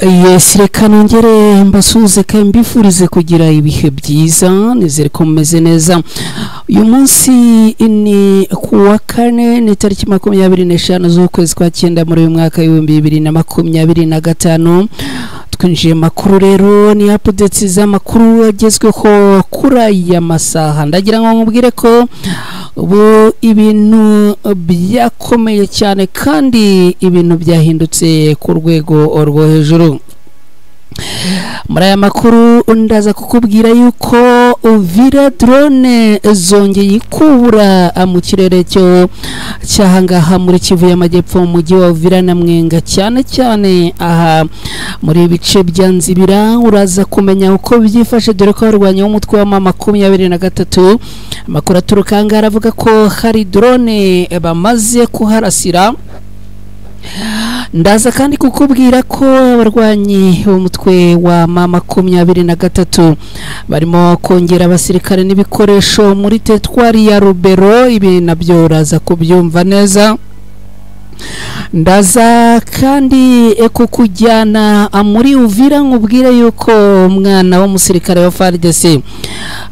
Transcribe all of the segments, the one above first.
Yes, reka nongere mbasuhuze kandi mbifurize kugira ibihe byiza, nizere ko mumeze neza. Uyu munsi ni kuwa kane, ni tariki 25 z'ukwezi kwa 9 muri uyu mwaka w'2025. Twinjiye makuru rero, ni updates z'amakuru agezweho kuri aya masaha. Ndagira ngo mubwire ko ubu ibintu byakomeye cyane kandi ibintu byahindutse ku rwego rwo hejuru. Muri aya makuru ndaza kukubwira yuko Uvira drone zongeye kubura mu kirere cyo cyahangaha muri Kivu y'Amajyepfo mu mujyi wa Uvira na Mwenga, cyane cyane aha muri ibice bya Nzibira. Uraza kumenya uko byifashe dore ko barwanya umutwe wa M23. Amakuru aturuka ngara avuga ko hari drone bamaze kuharasira. Ndaza kandi kukubwira ko abarwanyi umutwe wa M23 barimo kongera abasirikare n'ibikoresho muri teritwari ya Rubero. Ibi nabyo uraza kubyumva neza. Ndaza kandi kukujyana muri Uvira nkubwire yuko umwana w'umusirikare wa FARDC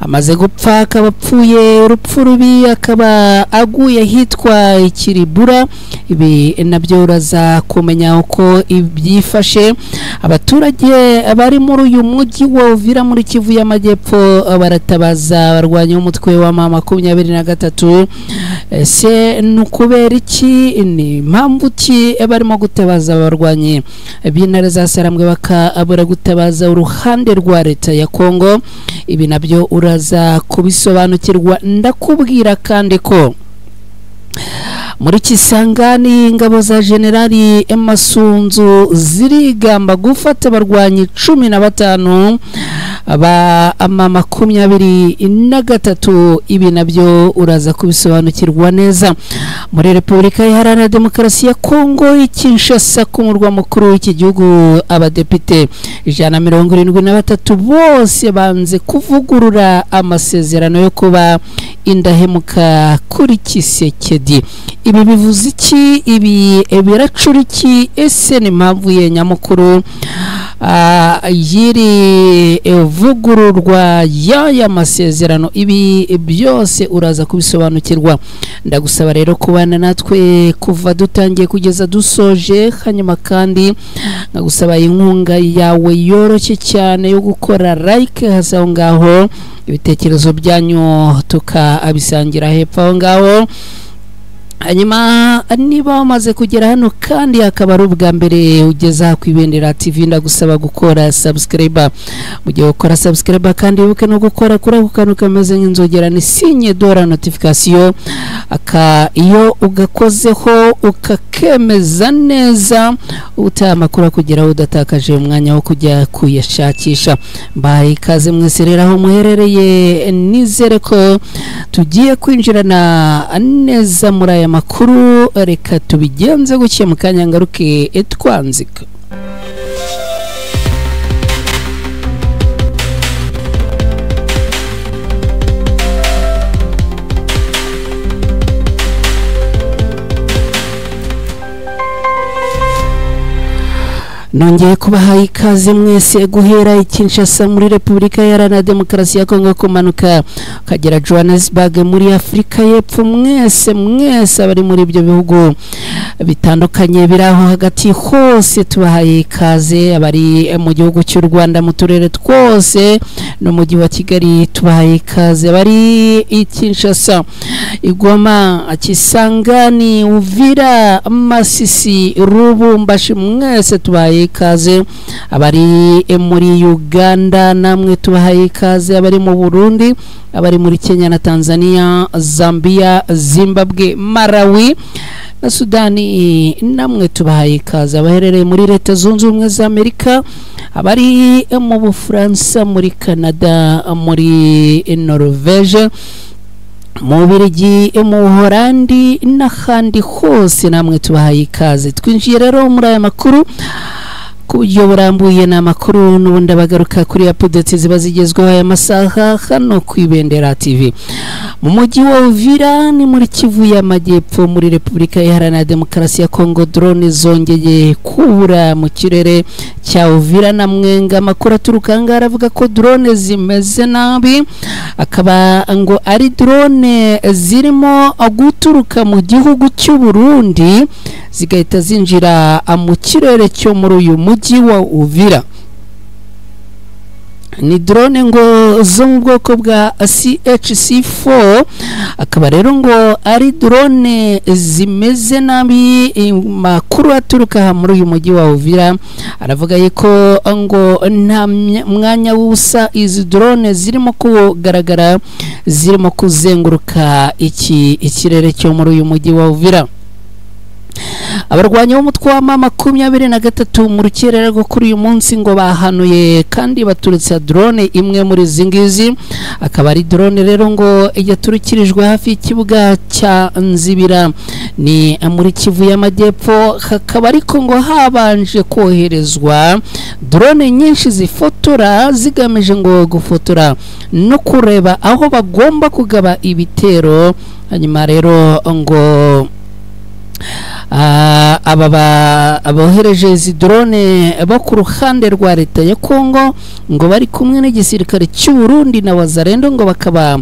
amaze gupfa, akaba apfuye urupfu rubi, akaba aguye hitwa Ikiribura. Ibi nabyo uraza kumenya uko ibyifashe. Abaturage bari muri uyu mujyi wa Uvira muri Kivu y'Amajyepfo baratabaza abarwanya umutwe wa M23. Se nukubera iki, ni mpamvu ki barimo gutabaza abarwanyi b'intare za Sarambwe bakabura gutabaza uruhande rwa leta ya Kongo? Ibi nabyo uraza kubisobanukirwa. Ndakubwira kandi ko muri Kisangani ingabo za Generali Masunzu zirigamba gufata abarwanyi 15 aba M23. Ibi nabyo uraza kubisobanukirwa neza. Muri Repubulika Iharanira Demokarasi ya Kongo Kinshasa ku murwa mukuru w'iki gihugu, abadepite 173 bose banze kuvugurura amasezerano yo kuba indahemuka kuri Kisekedi. Ibi bivuze iki? Ibi biracura iki? Ese ni mpamvu ye nyamukuru yiri vugururwa y'aya masezerano? Ibi byose uraza kubisobanukirwa. Ndagusaba rero kubana natwe kuva dutangiye kugeza dusoje. Hanyuma kandi ngagusaba inkunga yawe yoroshye cyane yo gukora like hasi aho ngaho, ibitekerezo byanyu tukabisangira hepfo aho ngaho. Hanyuma niba wamaze kugera hano kandi akaba ari ubwa mbere ugeza ku Ibendera TV, ndagusaba gukora subscribe. Mu gihe ukora subscribe kandi wibuke no gukora kuri ako kantu kameze nk'inzogera, ni signe dora notification. Iyo ugakozeho ukakemeza neza, utamakuru kugera udatakaje umwanya wo kujya kuyashakisha. Mbaye ikaze mwese rero aho muherereye, nizere ko tugiye kwinjirana neza muri aya makuru. Reka tubigenze gutya mu kanya ngaruke twanzika. Nongeye kubaha ikaze mwese guhera Kinshasa muri Repubulika Iharanira Demokarasi ya Kongo kumanuka kagera Johannesburg muri Afrika y'Epfo. Mwese abari muri ibyo bihugu bitandukanye biraho hagati hose tubahaye ikaze. Abari mu gihugu cy'u Rwanda mu turere twose no mu mujyi wa Kigali tubahaye ikaze. Abari Kinshasa, Igoma, Kisangani, Uvira, Masisi, Lubumbashi, mwese tubahaye ikaze. Abari muri Uganda namwe tubahaye ikaze. Abari mu Burundi, abari muri Kenya na Tanzania, Zambia, Zimbabwe, Malawi na Sudani namwe tubahaye ikaze. Abaherereye muri Leta Zunze Ubumwe za Amerika, abari mu Bufaransa, muri Canada, muri Norvege, mu Bubiligi, mu Holandi n'ahandi hose namwe tubahaye ikaze. Twinjiye rero muri aya makuru ku buryo burambuye n'amakuru n'ubundi abagaruka kuri updates ziba zigezweho aya masaha hano ku Ibendera TV mu mujyi wa Uvira ni muri Kivu y'Amajyepfo muri Repubulika Iharanira Demokarasi ya Kongo. Drone zongeye kubura mu kirere cya Uvira na Mwenga. Amakuru aturuka ngara avuga ko drone zimeze nabi, akaba ngo ari drone zirimo guturuka mu gihugu cy'u Burundi zigahita zinjira mu kirere cyo muri uyu mujyi wa Uvira. Ni drone ngo zo mu bwoko bwa CHC4, akaba rero ngo ari drone zimeze nabi. Makuru aturuka muri uyu mujyi wa Uvira aravuga yuko ngo nta mwanya w'ubusa izi drone zirimo kugaragara zirimo kuzenguruka ikirere cyo muri uyu mujyi wa Uvira. Abarwanyi b'umutwe wa mama 23 mu rukerera rwo kuri uyu munsi ngo bahanuye kandi baturitse drone imwe muri zingizi, akaba ari drone rero ngo yaturukirijwe hafi y'ikibuga cya Nzibira ni muri Kivu y'Amajyepfo. Hakaba ariko ngo habanje koherezwa drone nyinshi zifotora zigamije ngo gufotora no kureba aho bagomba kugaba ibitero. Hanyuma rero ngo abohereje izi drone bo ku ruhande rwa leta ya Kongo ngo bari kumwe n'igisirikare cy'u Burundi na Wazalendo ngo bakaba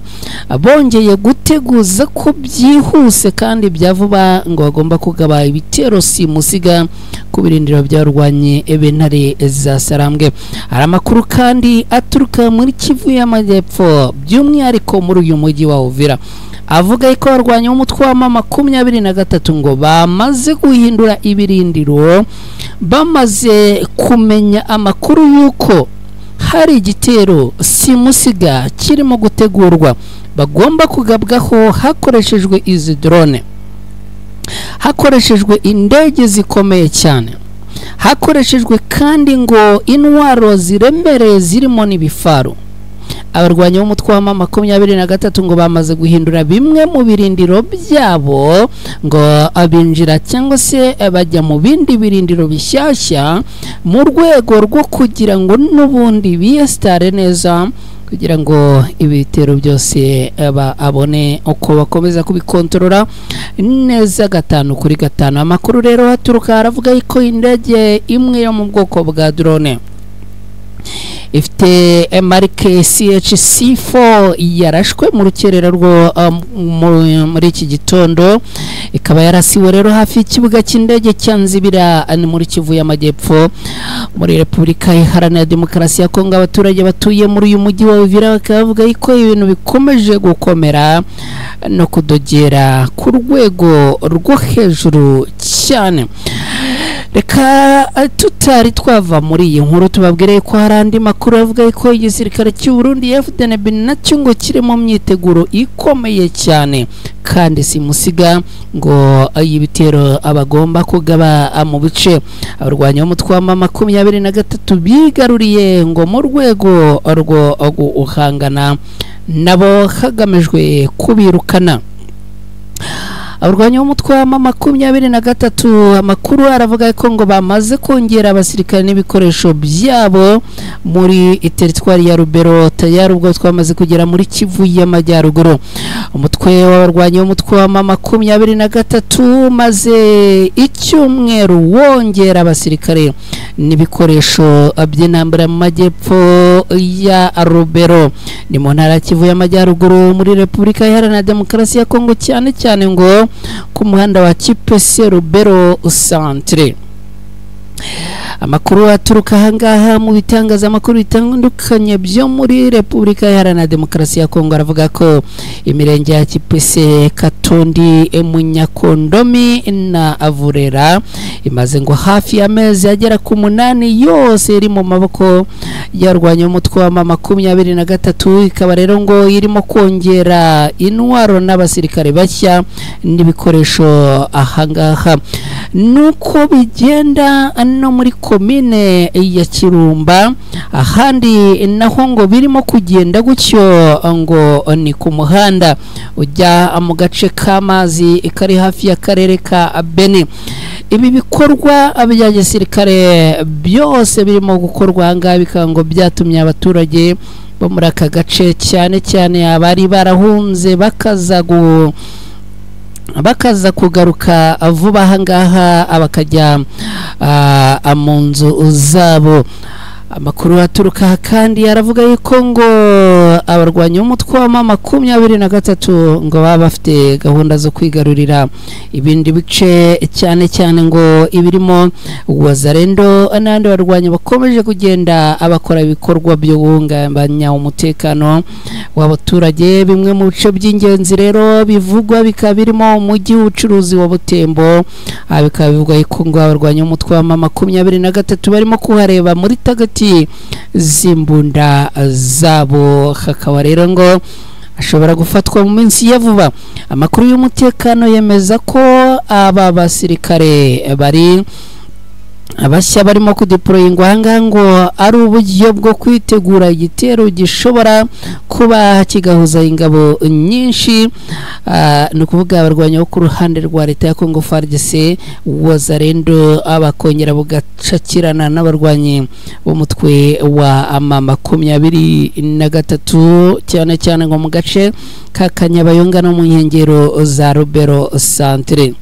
bongeye guteguza ko byihuse kandi byavuba ngo bagomba kugaba ibitero simusiga ku birindiro byarwanye ebentare za Sarambwe. Hari amakuru kandi aturuka muri Kivu y'Amajyepfo by'umwihariko muri uyu mujyi wa Uvira avuga ko barwanya umutwe wa mama 23 ngo bamaze guhindura ibirindiro bamaze kumenya amakuru yuko hari igitero simusiga kirimo gutegurwa bagomba kugabwaho hakoreshejwe izi drone, hakoreshejwe indege zikomeye cyane, hakoreshejwe kandi ngo intwaro ziremereye zirimo n'ibifaru. Abarwanyi b'umutwe wa mama 23 ngo bamaze guhindura bimwe mu birindiro byabo ngo abinjira cyangwa se bajya mu bindi birindiro bishyashya mu rwego rwo kugira ngo n'ubundi biyestare neza kugira ngo ibitero byose abone uko bakomeza kubikontorora neza 5 kuri 5. Amakuru rero haturuka aravuga ko indege imwe yo mu bwoko bwa drone ifite marike CHC4 yarashwe mu rukerera rwo muri iki gitondo, ikaba yarasiwe rero hafi y'ikibuga cy'indege cya Nzibira muri Kivu y'Amajyepfo muri Repubulika Iharanira Demokarasi ya Kongo. Abaturage batuye muri uyu mujyi wa Uvira bakavuga ko ibintu bikomeje gukomera no kudogera ku rwego rwo hejuru cyane. Reka tutari twava muri iyi nkuru tubabwire ko hari andi makuru avuga ko igisirikare cy'u Burundi FDNB nacyo ngo kiri mu myiteguro ikomeye cyane kandi simusiga ngo ibitero abagomba kugaba mu bice abarwanya umutwe wa mama 23 bigaruriye ngo mu rwego rwo uhangana nabo hagamijwe kubirukana. Abarwanyi b'umutwe wa mama 23 amakuru aravuga ko ngo bamaze kongera abasirikare n'ibikoresho byabo muri teritwari ya Rubero tayari ubwo twamaze kugera muri Kivu y'Amajyaruguru. Umutwe w'abarwanyi b'umutwe wa mama 23 maze icyumweru wongera abasirikare n'ibikoresho by'intambara mu majyepfo ya Rubero ni mu ntara Kivu y'Amajyaruguru muri Repubulika Iharanira Demokarasi ya Kongo, cyane cyane ngo ku muhanda wa Kipese Rubero Centre. Amakuru aturuka hangaha mu bitangazamakuru bitandukanye byo muri Repubulika Iharanira Demokarasi ya Kongo aravuga ko imirenge ya Kipese, Katondi, Munyakondomi na Avurera imaze ngo hafi y'amezi agera ku 8 yose iri mu maboko yarwanya umutwe wa mama 23, ikaba rero ngo irimo kongera intwaro n'abasirikare bashya n'ibikoresho ahangaha. Nuko bigenda no muri komine ya Kirumba, ahandi naho ngo birimo kugenda gutyo ngo ni ku muhanda ujya mu gace k'amazi kari hafi y'akarere ka Beni. ibi bikorwa bya gisirikare byose birimo gukorwa ahangaha bikaba ngo byatumye abaturage bo muri aka gace cyane cyane abari barahunze bakaza kugaruka vuba ahangaha bakajya mu nzu zabo. Amakuru aturuka kandi aravuga yuko ngo abarwanyi b'umutwe wa M23 ngo baba bafite gahunda zo kwigarurira ibindi bice cyane cyane ngo ibirimo Wazalendo n'andi barwanyi bakomeje kugenda abakora ibikorwa byo guhungabanya umutekano w'abaturage. Bimwe mu bice by'ingenzi rero bivugwa bikaba birimo umujyi w'ubucuruzi wa Butembo, bikaba bivugwa yuko ngo abarwanyi b'umutwe wa M23 barimo kuhareba muri tagati zimbunda zabo, hakaba rero ngo ashobora gufatwa mu minsi ya vuba. Amakuru y'umutekano yemeza ko aba basirikare bari abashya barimo kudeployingwa ahangaha ngo ari uburyo bwo kwitegura igitero gishobora kuba kigahuza ingabo nyinshi, ni ukuvuga abarwanyi bo ku ruhande rwa leta ya Congo FARDC, Wazalendo, abakongera bugacakirana n'abarwanyi b'umutwe wa M23 cyane cyane ngo mu gace ka Kanyabayonga no mu nkengero za Rubero Centre.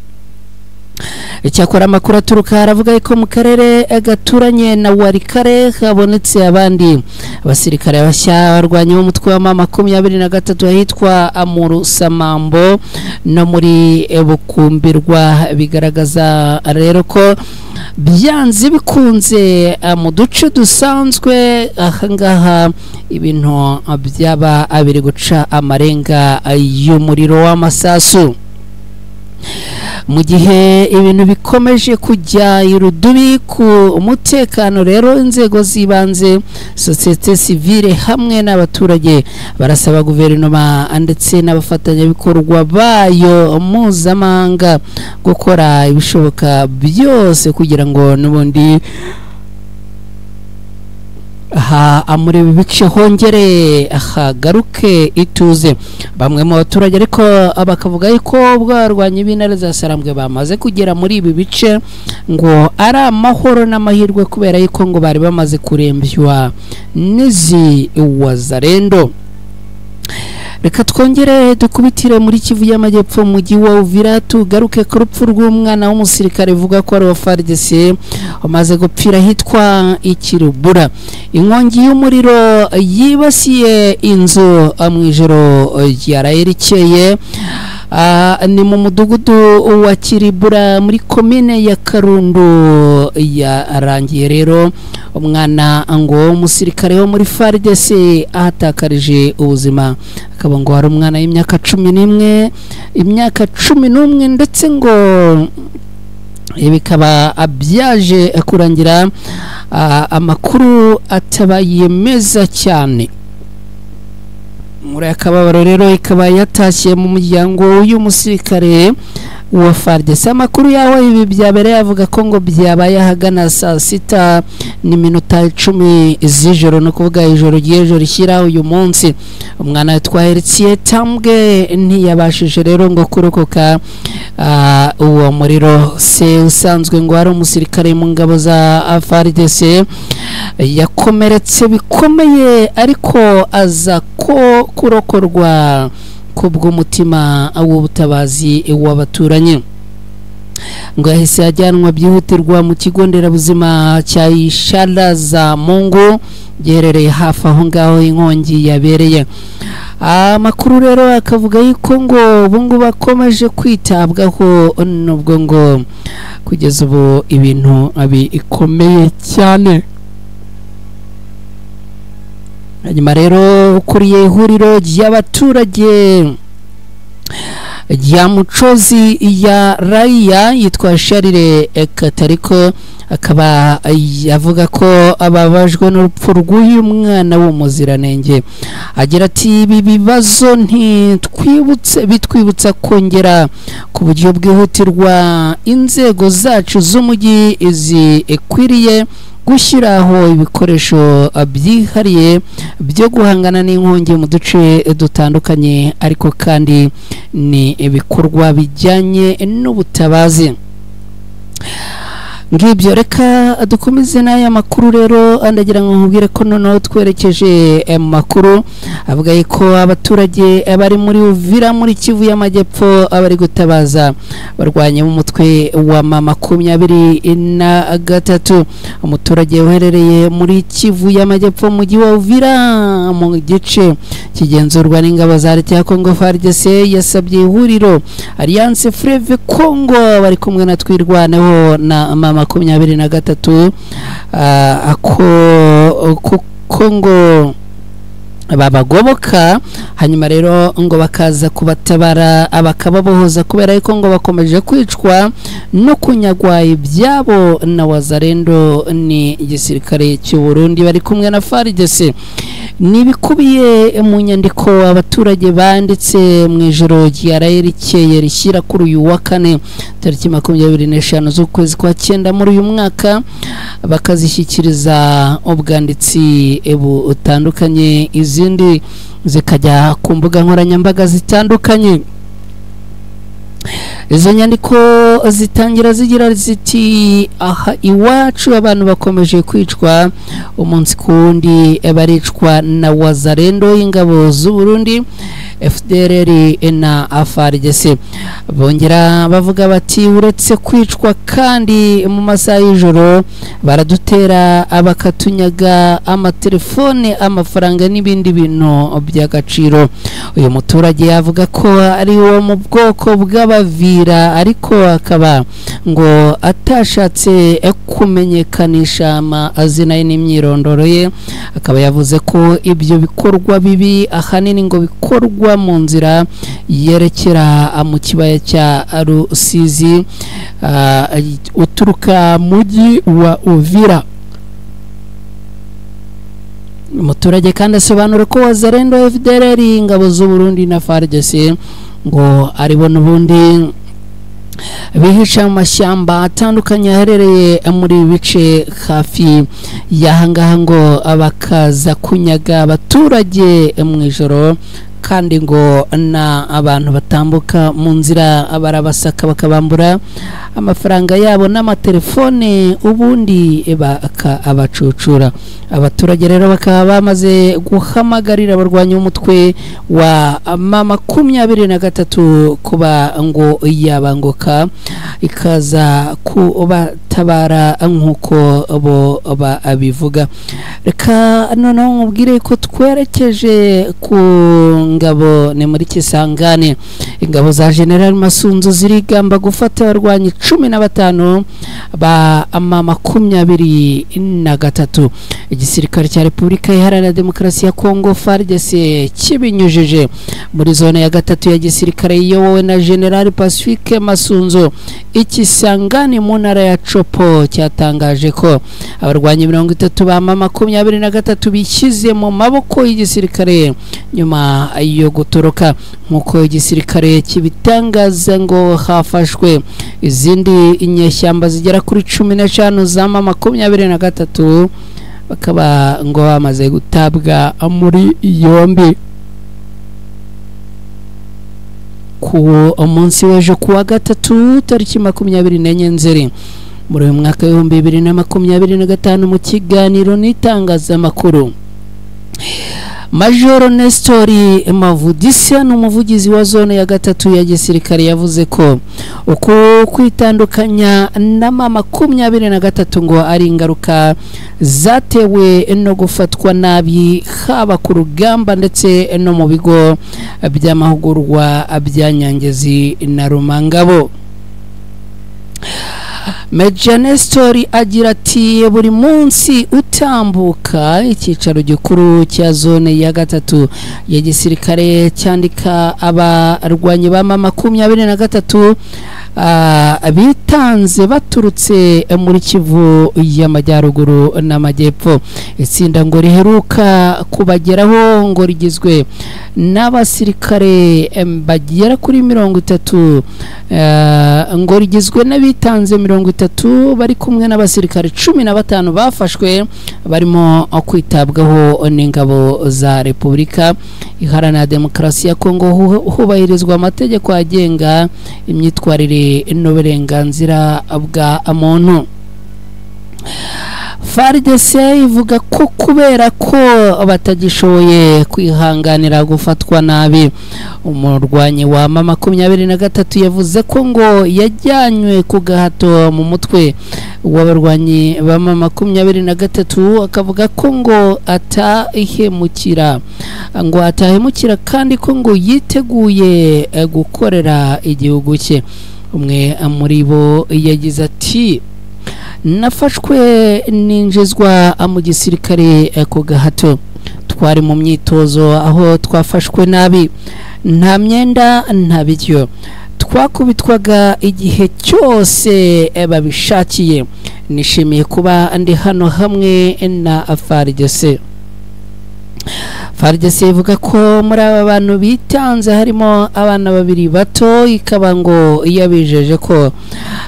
Icyakora amakuru aturuka aravuga ko mu karere gaturanye na Warikare habonetse abandi abasirikare bashya barwanya umutwe wa M23 ahitwa Amuru Samambo no muri Bukumbirwa. Bigaragaza rero ko byanze bikunze mu duce dusanzwe ahangaha ibintu byaba abiri guca amarenga y'umuriro w'amasasu. Mu gihe ibintu bikomeje kujya irudubi ku umutekano rero, inzego zibanze, societe civile hamwe n'abaturage barasaba guverinoma ndetse n'abafatanyabikorwa bayo mpuzamahanga gukora ibishoboka byose kugira ngo n'ubundi muri ibi bice hongere hagaruke ituze. Bamwe mu baturage ariko bakavuga yuko bwarwanya b'intare za Sarambwe bamaze kugera muri ibi bice ngo ari amahoro n'amahirwe kubera yuko ngo bari bamaze kurembywa n'izi Wazalendo. Reka twongere dukubitire muri Kivu y'Amajyepfo mu mujyi wa Uvira tugaruke ku rupfu rw'umwana w'umusirikare uvuga ko ari wa FARDC umaze gupfira hitwa Ikirubura. Inkongi y'umuriro yibasiye inzu mu ijoro ryarayerekeye ni mu mudugudu wa Kiribura muri komine ya Karundu. Yarangiye rero umwana ngo umusirikare wo muri FARDC ahatakarije ubuzima, akaba ngo hari umwana y'imyaka 11 ndetse ngo bikaba byaje kurangira amakuru atabaye meza cyane. Muri akababaro rero ikaba yatashye mu muryango y'umusirikare wa FARDC. Amakuru yaho ibi byabereye avuga ko ngo byabaye ahagana saa 6:10 z'ijoro, no kuvuga ijoro ry'ejo rishyira uyu munsi. Umwana twaheretse Tambwe ntiyabashije rero ngo kurokoka uwo muriro. Se usanzwe ngo ari umusirikare mu ngabo za FARDC yakomeretse bikomeye ariko aza ko kurokorwa kubw'umutima w'ubutabazi w'abaturanyi. Ngo yahise ajyanwa byihutirwa mu kigo nderabuzima cya Ishala za Mungu giherereye hafi aho ngaho inkongi yabereye. Amakuru rero akavuga yuko ngo bungu bakomeje kwitabwaho, nubwo ngo kugeza ubu ibintu bikomeye cyane. Hanyuma rero ukuriye ihuriro ry'abaturage rya Mucozi ya Raia yitwa Sharire Katariko, akaba yavuga ko ababajwe n'urupfu rw'uyu mwana w'umuziranenge. Agira ati ibi bibazo bitwibutsa kongera ku buryo bwihutirwa inzego zacu z'umujyi zikwiriye gushyiraho ibikoresho byihariye byo guhangana n'inkongi mu duce dutandukanye, ariko kandi ni ibikorwa bijyanye n'ubutabazi. ngibyo reka dukomeze n'aya makuru rero andagira ngo nkubwire ko noneho twerekeje makuru avuga ko abaturage bari muri Uvira muri Kivu y'Amajyepfo abari gutabaza barwanye mu mutwe wa M23 umuturage uherereye muri Kivu y'Amajyepfo mu gihe wa Uvira mu gice kigenzurwa n'ingabo za leta ya Congo FARDC yasabye ihuriro Alliance Fleuve Congo bari kumwe na twirwaneho na M23 ako Congo babagoboka hanyuma rero ngo bakaza kubatabara abakababohoza kubera yuko ngo bakomeje kwicwa no kunyagwa ibyabo na Wazalendo ni igisirikare cy'u Burundi bari kumwe na FARDC nibikubiye mu nyandiko abaturage banditse mu ijoro ryarayerikeye rishyira kuri uyu wa kane tariki 25 z'ukwezi kwa 9 muri uyu mwaka bakazishyikiriza ubwanditsi butandukanye izindi zikajya ku mbuga nkoranyambaga zitandukanye. Izo nyandiko zitangira zigira ziti aha iwacu abantu bakomeje kwicwa umunsi kundi baricwa na Wazalendo ingabo z'u Burundi FDLR na FARDC bongera bavuga bati uretse kwicwa kandi mu masaha y'ijoro baradutera abakatunyaga amatelefone amafaranga n'ibindi bintu by'agaciro. Uyu muturage yavuga ko ari wo mu bwoko bw'abavira ariko akaba ngo atashatse kumenyekanisha amazina ye n'imyirondoro ye akaba yavuze ko ibyo bikorwa bibi ahanini ngo bikorwa mu nzira yerekera mu kibaya cya Rusizi uturuka mugi wa Uvira. Umuturage kandi asobanura ko Wazalendo FDLR ingabo z'u Burundi na FARDC ngo aribo n'ubundi bihisha mu mashyamba atandukanye aherereye muri bice hafi y'ahangaha ngo abakaza kunyaga abaturage mu ijoro kandi ngo na abantu batambuka mu nzira barabasaka bakabambura amafaranga yabo n'amatelefone ubundi abacucura. Abaturage rero bakaba bamaze guhamagarira abarwanya umutwe wa M23 kuba ngo yabanguka ikaza kubatabara nk'uko bo babivuga. Reka noneho nkubwire ko twerekeje ku ngabo ni muri Kisangani ingabo za General Masunzu zirigamba gufata abarwanyi 15 ba M23. Igisirikare cya Repubulika Iharanira Demokarasi ya Congo FARDC kibinyujije muri zone ya gatatu ya gisirikare iyobowe na General Pacifique Masunzu Ikisangani mu ntara ya Chopo cyatangaje ko abarwanyi 30 ba M23 bishyize mu maboko y'igisirikare nyuma yo gutoroka nkuko igisirikare kibitangaza ngo hafashwe izindi inyeshyamba zigera kuri 15 za M23 bakaba ngo bamaze gutabwa muri yombi. Ku umunsi w'ejo kuwa gatatu tariki 24 Nzeri muri uyu mwaka wa 2025 mu kiganiro n'itangazamakuru Major Nestori Mavudisia n'umuvugizi wa zone ya gatatu ya gisirikare yavuze ko uko kwitandukanya na M23 ngo ari ingaruka zatewe no gufatwa nabi haba ku rugamba ndetse no mu bigo by'amahugurwa bya Nyangezi na Rumangabo. Major Nestori agira ati buri munsi utambuka icyicaro gikuru cya zone ya gatatu ya gisirikare cyandika abarwanyi ba M23 bitanze baturutse muri Kivu y'Amajyaruguru n'Amajyepfo. Itsinda ngo riheruka kubageraho ngo rigizwe n'abasirikare bagera kuri 30 ngo rigizwe n'abitanze 30 bari kumwe n'abasirikare 15 bafashwe barimo kwitabwaho n'ingabo za Repubulika Iharanira Demokarasi ya Congo hubahirizwa amategeko agenga imyitwarire n'uburenganzira bwa muntu. FARDC ivuga ko kubera ko batagishoboye kwihanganira gufatwa nabi, umurwanyi wa M23 yavuze ko ngo yajyanywe ku gahato mu mutwe w'abarwanyi ba M23, akavuga ko ngo atahemukira kandi ko ngo yiteguye gukorera igihugu cye. Umwe muri bo yagize ati, nafashwe ninjizwa mu gisirikare ku gahato, twari mu myitozo aho twafashwe nabi, nta myenda nta biryo, twakubitwaga igihe cyose babishakiye. Nishimiye kuba ndi hano hamwe na FARDC. FARDC ivuga ko muri aba bantu bitanze harimo abana babiri bato, ikaba ngo yabijeje ko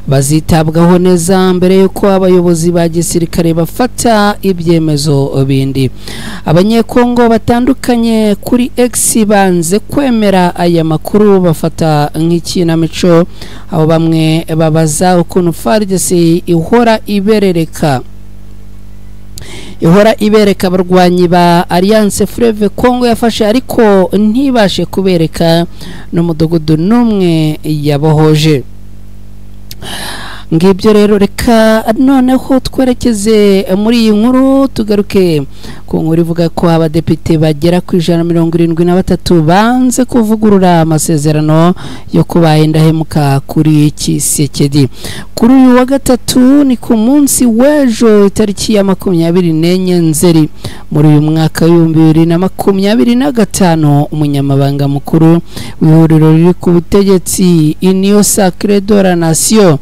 bazitabwaho neza mbere yuko abayobozi ba gisirikare bafata ibyemezo bindi. Abanyekongo batandukanye kuri X banze kwemera aya makuru, bafata nk'ikinamico, aho bamwe babaza ukuntu FARDC ihora ibereka abarwanyi ba Alliance Fleuve Congo yafashe, ariko ntibashe kubereka n'umudugudu n'umwe yabohoje. Ngibyo rero, reka noneho twerekeze muri iyi nkuru, tugaruke ku nkuru ivuga ko abadepite bagera ku 173 banze kuvugurura amasezerano yo kuba indahemuka kuri Tshisekedi. Kuri uyu wa gatatu ni ku munsi w'ejo itariki ya 24 Nzeri muri uyu mwaka w'2025, umunyamabanga mukuru w'ihuriro riri ku butegetsi Union Sacrée de la Nation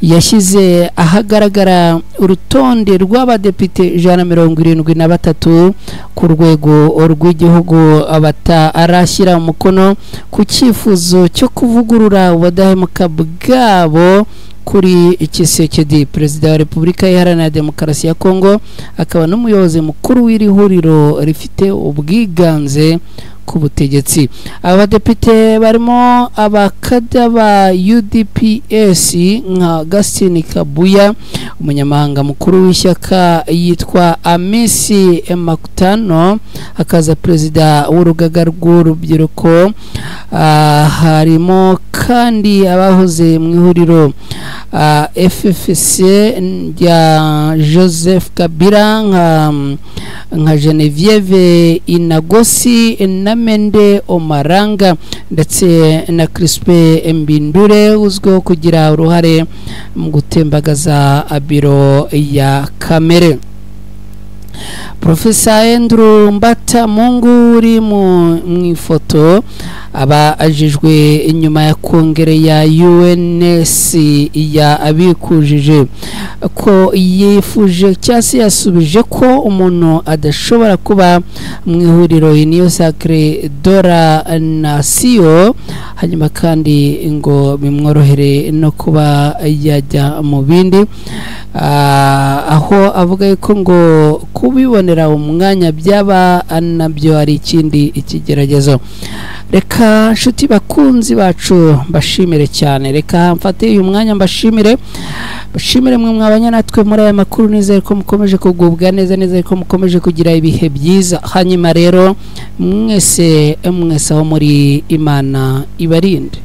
yashyize ahagaragara urutonde rw'abadepite 173 ku rwego rw'igihugu batarashyira umukono ku cyifuzo cyo kuvugurura ubudahemuka bwabo kuri Tshisekedi. Perezida wa Repubulika Iharanira Demokarasi ya Kongo akaba n'umuyobozi mukuru w'iri huriro rifite ubwiganze ku butegetsi. Abadepite barimo abakada ba UDPS nka Gaston Kabuya, umunyamahanga mukuru w'ishyaka yitwa Amisi Makutano, akaza perezida w'urugaga rw'urubyiruko. Harimo kandi abahoze mu ihuriro FFC ya Joseph Kabila nka Genevieve Inagosi na Mende Omaranga ndetse na Crispe Mbindure uzwiho kugira uruhare mu gutembagaza biro ya kamere. Professor Andrew Mbata Mungu uri mu ifoto aba ajijwe inyuma ya kongere ya UNS ya abikujije ko yifuje cyase yasubije ko umuntu adashobora kuba mu ihuriro Union Sacrée de la Nation, hanyuma kandi ngo bimworohere no kuba yajya mu bindi, aho avuga ko ngo kubibonera umwanya byaba nabyo ari ikindi ikigeragezo. Reka nshuti bakunzi bacu mbashimire cyane, reka mfate uyu mwanya mbashimire mwe mwabanya natwe muri aya makuru. Nizere ko mukomeje kugubwa neza, nizere ko mukomeje kugira ibihe byiza. Hanyuma rero mwese aho muri, Imana ibarinde.